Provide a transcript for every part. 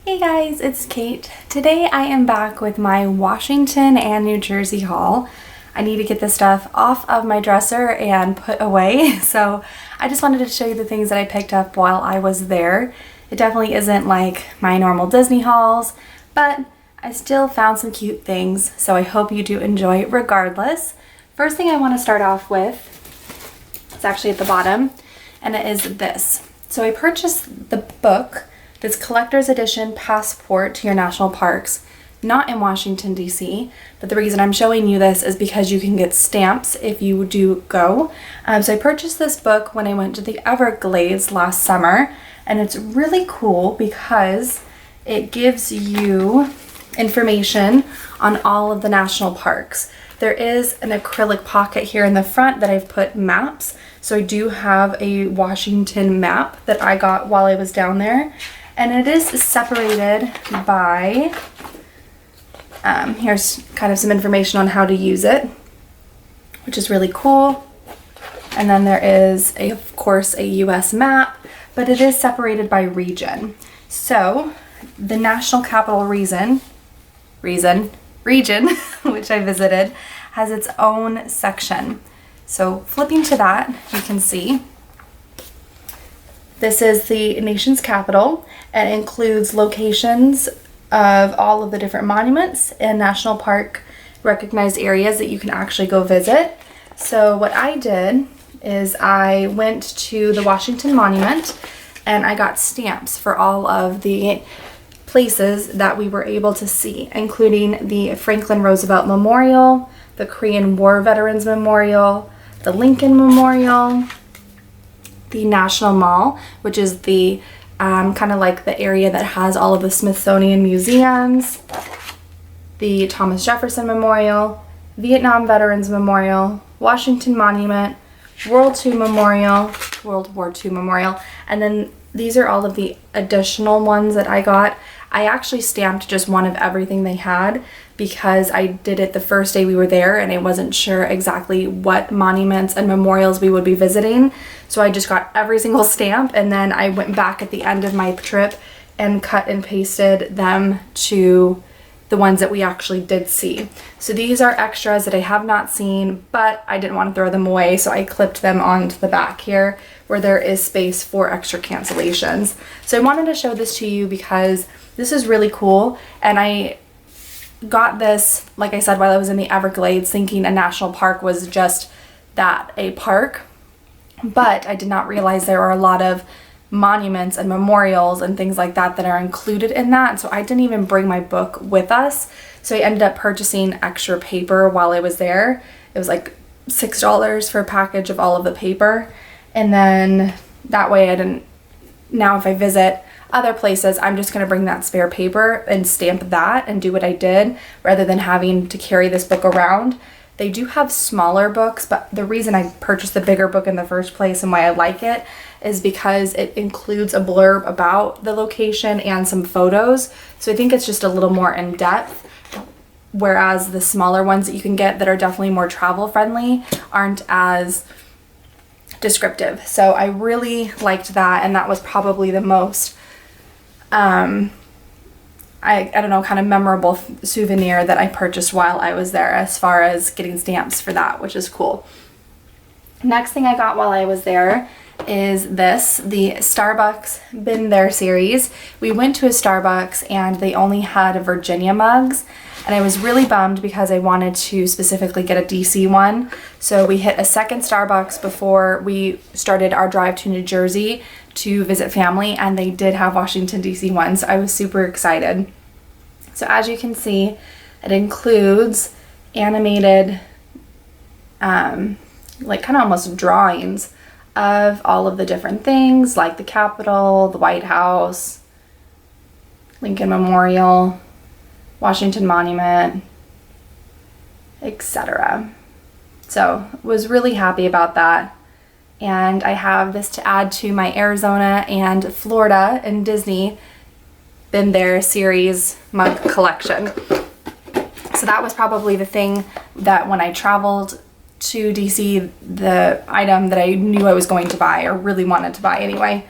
Hey guys, it's Kate. Today I am back with my Washington and New Jersey haul. I need to get this stuff off of my dresser and put away, so I just wanted to show you the things that I picked up while I was there. It definitely isn't like my normal Disney hauls, but I still found some cute things, so I hope you do enjoy it regardless. First thing I want to start off with, it's actually at the bottom, and it is this. So I purchased the book, this collector's edition passport to your national parks, not in Washington D.C., but the reason I'm showing you this is because you can get stamps if you do go. So I purchased this book when I went to the Everglades last summer, and it's really cool because it gives you information on all of the national parks. There is an acrylic pocket here in the front that I've put maps. So I do have a Washington map that I got while I was down there. And it is separated by, here's kind of some information on how to use it, which is really cool. And then there is, of course, a US map, but it is separated by region. So the National Capital region, which I visited, has its own section. So flipping to that, you can see this is the nation's capital and includes locations of all of the different monuments and national park recognized areas that you can actually go visit. So what I did is I went to the Washington Monument and I got stamps for all of the places that we were able to see, including the Franklin Roosevelt Memorial, the Korean War Veterans Memorial, the Lincoln Memorial, the National Mall, which is the kind of like the area that has all of the Smithsonian museums, the Thomas Jefferson Memorial, Vietnam Veterans Memorial, Washington Monument, World War II Memorial, and then these are all of the additional ones that I got. I actually stamped just one of everything they had because I did it the first day we were there and I wasn't sure exactly what monuments and memorials we would be visiting. So I just got every single stamp and then I went back at the end of my trip and cut and pasted them to the ones that we actually did see. So these are extras that I have not seen, but I didn't want to throw them away, so I clipped them onto the back here where there is space for extra cancellations. So I wanted to show this to you because this is really cool, and I got this, like I said, while I was in the Everglades, thinking a national park was just that, a park, but I did not realize there are a lot of monuments and memorials and things like that that are included in that. So I didn't even bring my book with us, so I ended up purchasing extra paper while I was there. It was like $6 for a package of all of the paper, and then that way I didn't, now if I visit other places, I'm just going to bring that spare paper and stamp that and do what I did rather than having to carry this book around. They do have smaller books, but the reason I purchased the bigger book in the first place and why I like it is because it includes a blurb about the location and some photos. So I think it's just a little more in depth, whereas the smaller ones that you can get that are definitely more travel friendly aren't as descriptive. So I really liked that, and that was probably the most I don't know, kind of memorable souvenir that I purchased while I was there as far as getting stamps for that, which is cool. Next thing I got while I was there is this, the Starbucks Been There series. We went to a Starbucks and they only had Virginia mugs, and I was really bummed because I wanted to specifically get a DC one. So we hit a second Starbucks before we started our drive to New Jersey to visit family, and they did have Washington D.C. ones. So I was super excited. So as you can see, it includes animated, like kind of almost drawings of all of the different things like the Capitol, the White House, Lincoln Memorial, Washington Monument, etc. So was really happy about that. And I have this to add to my Arizona and Florida and Disney Been There series mug collection. So that was probably the thing that when I traveled to DC, the item that I knew I was going to buy or really wanted to buy anyway.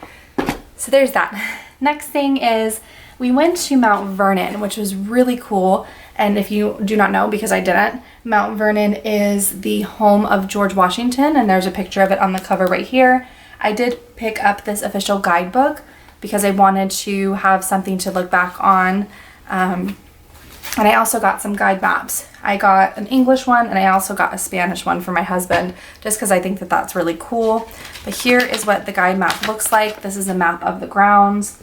So there's that. Next thing is We went to Mount Vernon, which was really cool. And if you do not know, because I didn't, Mount Vernon is the home of George Washington, and there's a picture of it on the cover right here. I did pick up this official guidebook because I wanted to have something to look back on. And I also got some guide maps. I got an English one and I also got a Spanish one for my husband just because I think that that's really cool. But here is what the guide map looks like. This is a map of the grounds,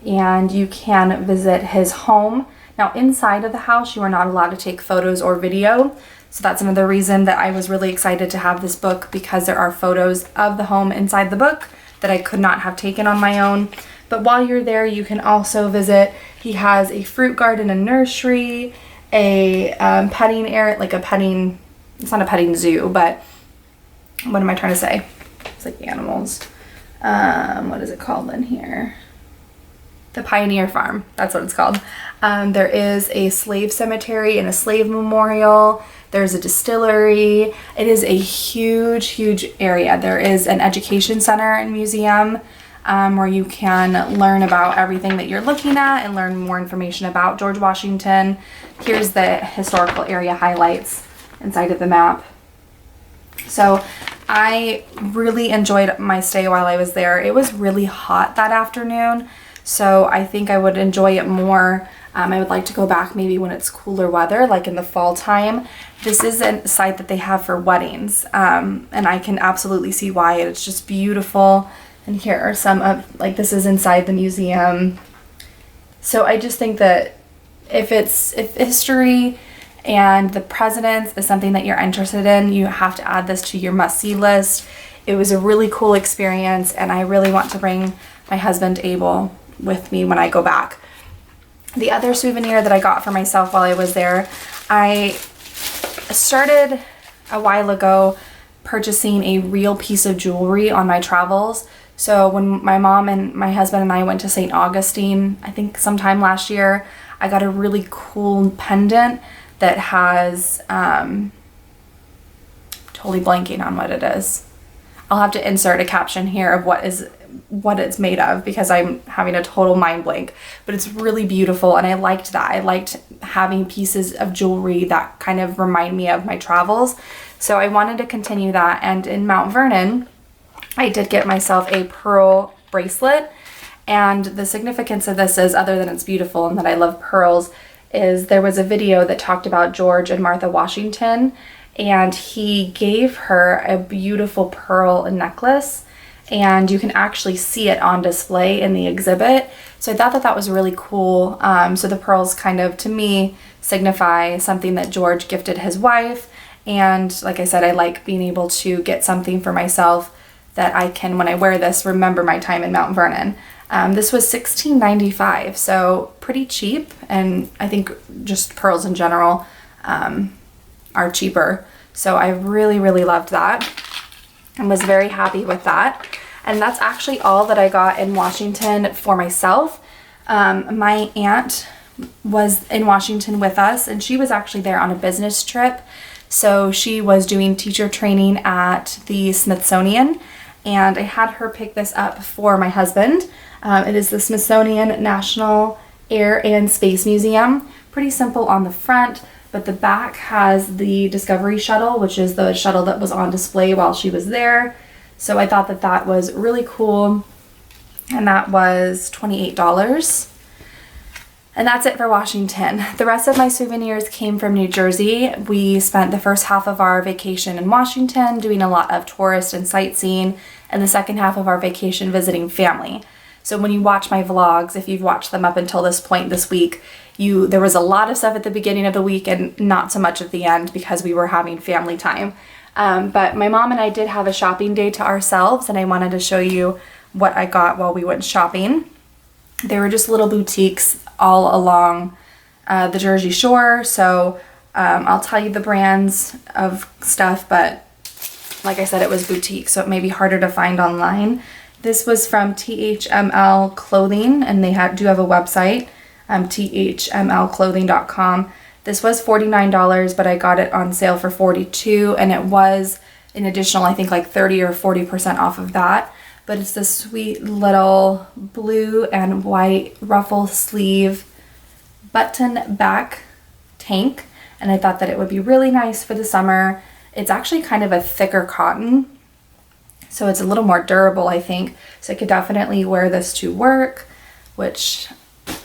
and you can visit his home. Now inside of the house you are not allowed to take photos or video. So that's another reason that I was really excited to have this book, because there are photos of the home inside the book that I could not have taken on my own. But while you're there, you can also visit. He has a fruit garden and nursery, a petting area, like a petting, it's not a petting zoo, but what am I trying to say? It's like animals. What is it called in here? The Pioneer Farm, that's what it's called. There is a slave cemetery and a slave memorial. There's a distillery. It is a huge, huge area. There is an education center and museum where you can learn about everything that you're looking at and learn more information about George Washington. Here's the historical area highlights inside of the map. So I really enjoyed my stay while I was there. It was really hot that afternoon, so I think I would enjoy it more. I would like to go back maybe when it's cooler weather, like in the fall time. This is a site that they have for weddings, and I can absolutely see why. It's just beautiful. And here are some of, like, this is inside the museum. So I just think that if history and the presidents is something that you're interested in, you have to add this to your must-see list. It was a really cool experience, and I really want to bring my husband Abel with me when I go back. The other souvenir that I got for myself while I was there, I started a while ago purchasing a real piece of jewelry on my travels. So when my mom and my husband and I went to St. Augustine, I think sometime last year, I got a really cool pendant that has, totally blanking on what it is. I'll have to insert a caption here of what it's made of, because I'm having a total mind blank, but it's really beautiful, and I liked that. I liked having pieces of jewelry that kind of remind me of my travels. So I wanted to continue that, and in Mount Vernon, I did get myself a pearl bracelet. And the significance of this is, other than it's beautiful and that I love pearls, is there was a video that talked about George and Martha Washington, and he gave her a beautiful pearl necklace, and you can actually see it on display in the exhibit. So I thought that that was really cool. So the pearls kind of, to me, signify something that George gifted his wife. And like I said, I like being able to get something for myself that I can, when I wear this, remember my time in Mount Vernon. This was $16.95, so pretty cheap, and I think just pearls in general are cheaper. So I really, really loved that and was very happy with that. And that's actually all that I got in Washington for myself. My aunt was in Washington with us, and she was actually there on a business trip. So she was doing teacher training at the Smithsonian, and I had her pick this up for my husband. It is the Smithsonian National Air and Space Museum. Pretty simple on the front, but the back has the Discovery Shuttle, which is the shuttle that was on display while she was there. So I thought that that was really cool, and that was $28. And that's it for Washington. The rest of my souvenirs came from New Jersey. We spent the first half of our vacation in Washington doing a lot of tourist and sightseeing, and the second half of our vacation visiting family. So when you watch my vlogs, if you've watched them up until this point this week, there was a lot of stuff at the beginning of the week and not so much at the end, because we were having family time. But my mom and I did have a shopping day to ourselves, and I wanted to show you what I got while we went shopping. They were just little boutiques all along the Jersey Shore. So I'll tell you the brands of stuff, but like I said, it was boutique, so it may be harder to find online. This was from THML Clothing, and they do have a website, thmlclothing.com. This was $49, but I got it on sale for $42, and it was an additional, I think, like 30 or 40% off of that. but it's this sweet little blue and white ruffle sleeve button back tank, and I thought that it would be really nice for the summer. It's actually kind of a thicker cotton, so it's a little more durable, I think. So I could definitely wear this to work, which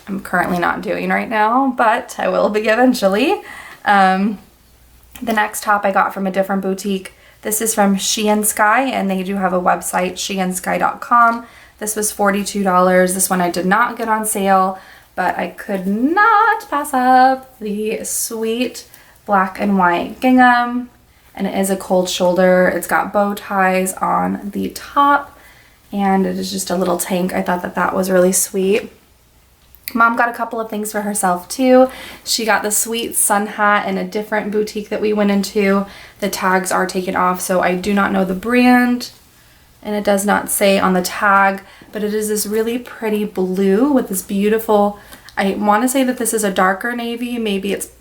I'm currently not doing right now, but I will be eventually. The next top I got from a different boutique. This is from She and Sky, and they do have a website, sheandsky.com. This was $42. This one I did not get on sale, but I could not pass up the sweet black and white gingham, and it is a cold shoulder. It's got bow ties on the top, and it is just a little tank. I thought that that was really sweet. Mom got a couple of things for herself too. She got the sweet sun hat in a different boutique that we went into. The tags are taken off, so I do not know the brand, and it does not say on the tag, but it is this really pretty blue with this beautiful, I want to say that this is a darker navy, maybe it's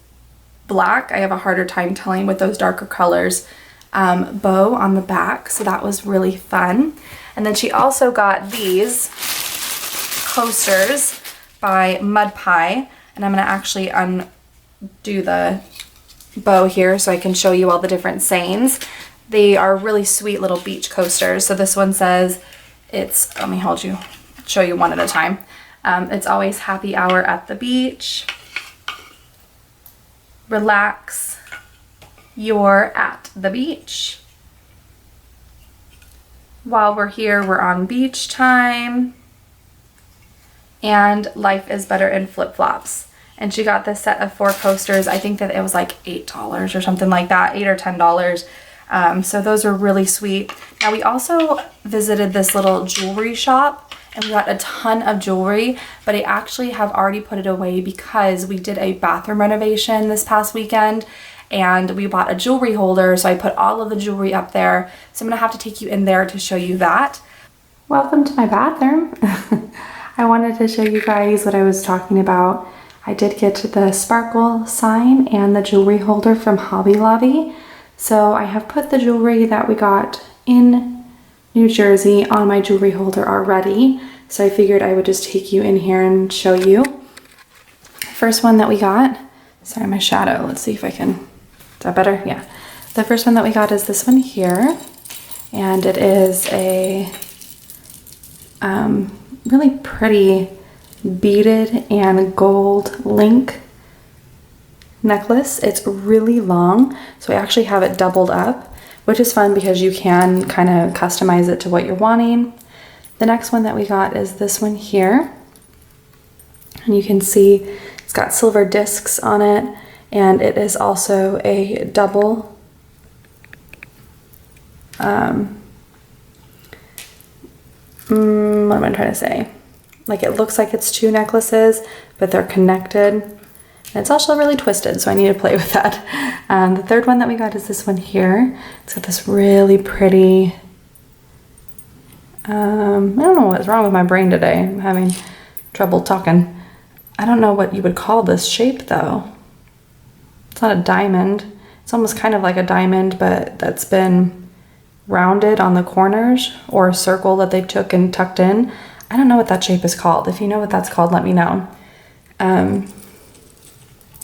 black. I have a harder time telling with those darker colors. Bow on the back, so that was really fun. And then she also got these coasters by Mud Pie, and I'm going to actually undo the bow here so I can show you all the different sayings. They are really sweet little beach coasters. So this one says, let me show you one at a time. It's always happy hour at the beach. Relax, you're at the beach. While we're here, we're on beach time. And life is better in flip-flops. And she got this set of 4 coasters. I think that it was like $8 or something like that, $8 or $10. So those are really sweet. Now we also visited this little jewelry shop, and we got a ton of jewelry, but I actually have already put it away because we did a bathroom renovation this past weekend, and we bought a jewelry holder, so I put all of the jewelry up there. So I'm gonna have to take you in there to show you that. Welcome to my bathroom. I wanted to show you guys what I was talking about. I did get the sparkle sign and the jewelry holder from Hobby Lobby. So I have put the jewelry that we got in New Jersey on my jewelry holder already. So I figured I would just take you in here and show you. First one that we got, sorry, my shadow. Let's see if I can, is that better? Yeah. The first one that we got is this one here. And it is a really pretty beaded and gold link necklace. It's really long, so I actually have it doubled up, which is fun because you can kind of customize it to what you're wanting. The next one that we got is this one here, and you can see it's got silver discs on it, and it is also a double what am I trying to say? Like, it looks like it's 2 necklaces, but they're connected. And it's also really twisted, so I need to play with that. The third one that we got is this one here. It's got this really pretty, I don't know what's wrong with my brain today. I'm having trouble talking. I don't know what you would call this shape though. It's not a diamond. It's almost kind of like a diamond, but that's been rounded on the corners, or a circle that they took and tucked in. I don't know what that shape is called. If you know what that's called, let me know. And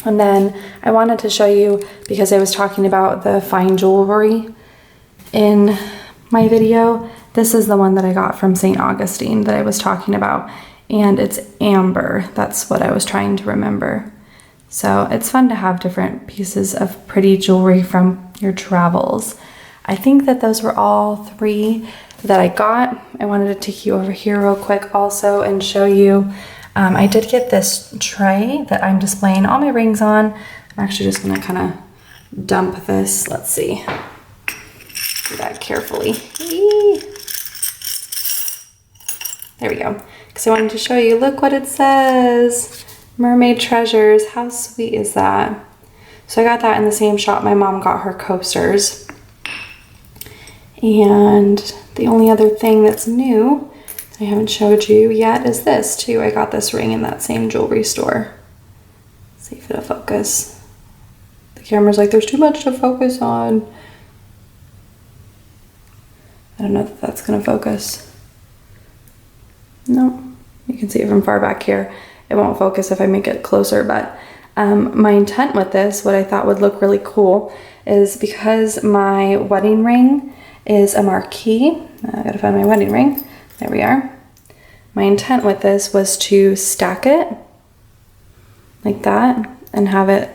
then I wanted to show you, because I was talking about the fine jewelry in my video, this is the one that I got from St. Augustine that I was talking about, and it's amber. That's what I was trying to remember. So it's fun to have different pieces of pretty jewelry from your travels. I think that those were all 3 that I got. I wanted to take you over here real quick also and show you. I did get this tray that I'm displaying all my rings on. I'm actually just gonna kind of dump this. Let's see. Do that carefully. There we go. Because I wanted to show you, look what it says. Mermaid Treasures. How sweet is that? So I got that in the same shop my mom got her coasters. And the only other thing that's new I haven't showed you yet is this too. I got this ring in that same jewelry store. Let's see if it'll focus. The camera's like, there's too much to focus on. I don't know if that's gonna focus. No, you can see it from far back here. It won't focus if I make it closer, but my intent with this, what I thought would look really cool, is because my wedding ring is a marquee. I gotta find my wedding ring. There we are. My intent with this was to stack it like that and have it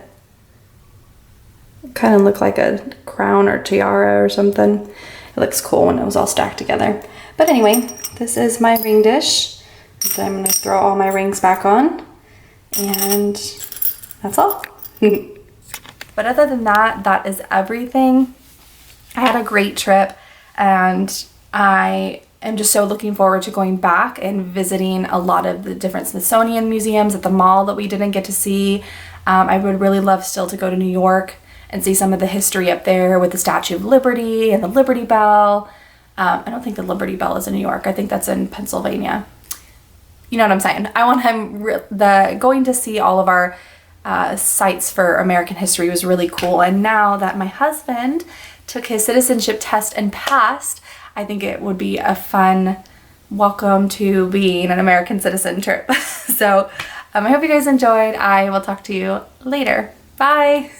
kind of look like a crown or tiara or something. It looks cool when it was all stacked together. But anyway, this is my ring dish. So I'm gonna throw all my rings back on, and that's all. But other than that, that is everything. I had a great trip, and I am just so looking forward to going back and visiting a lot of the different Smithsonian museums at the mall that we didn't get to see. I would really love still to go to New York and see some of the history up there with the Statue of Liberty and the Liberty Bell. I don't think the Liberty Bell is in New York. I think that's in Pennsylvania. You know what I'm saying? I want him, going to see all of our sites for American history was really cool. And now that my husband took his citizenship test and passed, I think it would be a fun welcome to being an American citizen trip. So I hope you guys enjoyed. I will talk to you later. Bye.